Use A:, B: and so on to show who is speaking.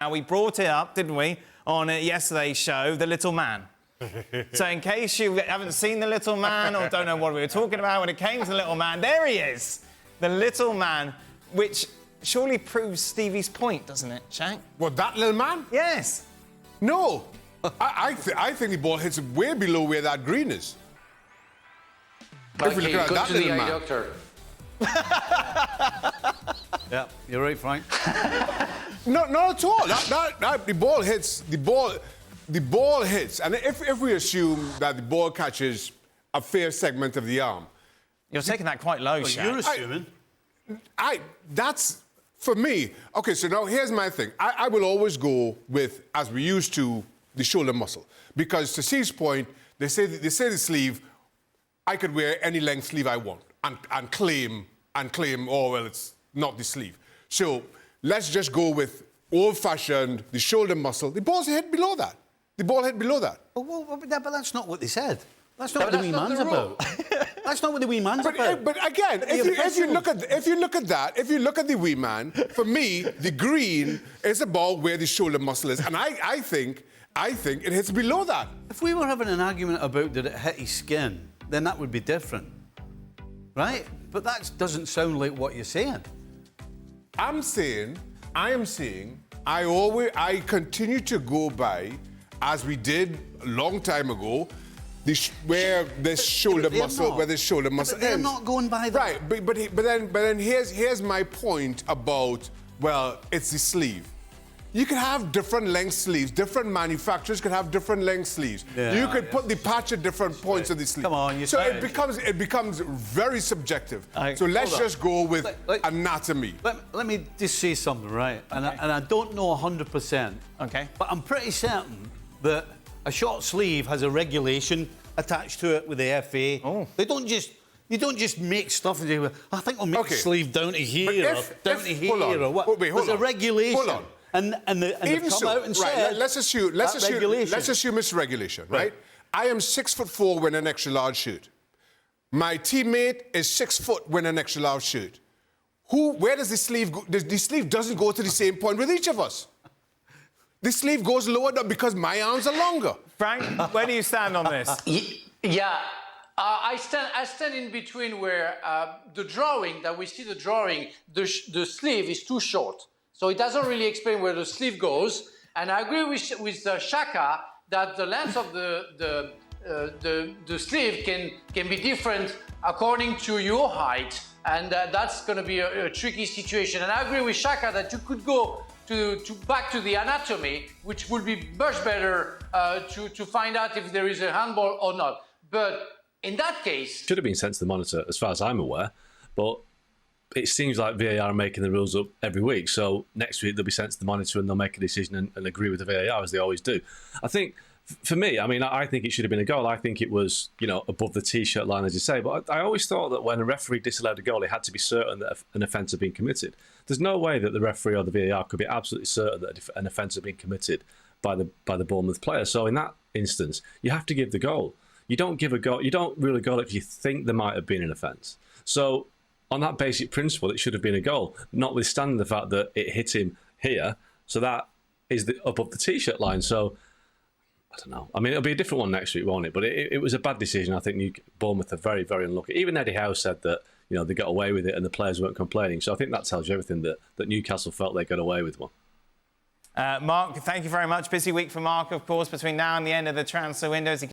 A: Now, we brought it up, didn't we, on yesterday's show, the little man. So in case you haven't seen the little man or don't know what we were talking about when it came to the little man, there he is, the little man, which surely proves Stevie's point, doesn't it, Shaq?
B: What, that little man?
A: Yes.
B: No. I think the ball hits way below where that green is.
C: Like,
B: if we look at that little man.
C: Doctor.
D: Yeah, you're right, Frank.
B: No, not at all. The ball hits. The ball hits, and if we assume that the ball catches a fair segment of the arm,
A: You're taking that quite low, Shaq.
D: You're assuming.
B: That's for me. Okay, so now here's my thing. I will always go with, as we used to, the shoulder muscle, because to Steve's point, they say the sleeve. I could wear any length sleeve I want and claim, oh, well, it's not the sleeve. So let's just go with old-fashioned, the shoulder muscle. The ball's hit below that. The ball hit below that.
D: But that's not what they said. That's not what the wee man's about. That's not what the wee man's about.
B: But again, if you look at the wee man, for me, the green is about where the shoulder muscle is, and I think it hits below that.
D: If we were having an argument about did it hit his skin, then that would be different, right? But that doesn't sound like what you're saying.
B: I am saying, I continue to go by, as we did a long time ago, where the shoulder muscle
D: But they're
B: ends.
D: not going by that.
B: Right, but then here's my point about, well, it's the sleeve. You can have different length sleeves. Different manufacturers can have different length sleeves.
D: Yeah,
B: you could put the patch at different points of the sleeve.
D: Come on,
B: so it becomes very subjective. So let's just go with anatomy.
D: Let me just say something, right? And I don't know 100%.
A: Okay.
D: But I'm pretty certain that a short sleeve has a regulation attached to it with the FA.
A: Oh.
D: You don't just make stuff and say, I think I'll make the sleeve down to here or down to here or what. There's a regulation.
B: Hold on.
D: And they come out and say,
B: let's assume it's regulation, right? I am 6'4" wearing an extra large shirt. My teammate is 6 foot wearing an extra large shirt. Where does the sleeve go? The sleeve doesn't go to the same point with each of us. The sleeve goes lower down because my arms are longer.
A: Frank, where do you stand on this?
C: Yeah. I stand in between where the drawing, the sleeve is too short. So it doesn't really explain where the sleeve goes. And I agree with Shaka that the length of the sleeve can be different according to your height. And that's going to be a tricky situation. And I agree with Shaka that you could go back to the anatomy, which would be much better to find out if there is a handball or not. But in that case...
E: Should have been sent to the monitor, as far as I'm aware. But it seems like VAR are making the rules up every week. So next week they'll be sent to the monitor and they'll make a decision and agree with the VAR, as they always do. I think, for me, I think it should have been a goal. I think it was, above the T-shirt line, as you say. But I always thought that when a referee disallowed a goal, it had to be certain that an offence had been committed. There's no way that the referee or the VAR could be absolutely certain that an offence had been committed by the Bournemouth player. So in that instance, you have to give the goal. You don't give a goal. You don't rule a goal if you think there might have been an offence. So on that basic principle, it should have been a goal, notwithstanding the fact that it hit him here. So that is above the T-shirt line. So I don't know. It'll be a different one next week, won't it? But it was a bad decision. I think Bournemouth are very, very unlucky. Even Eddie Howe said that they got away with it and the players weren't complaining. So I think that tells you everything that Newcastle felt they got away with one.
A: Mark, thank you very much. Busy week for Mark, of course, between now and the end of the transfer windows.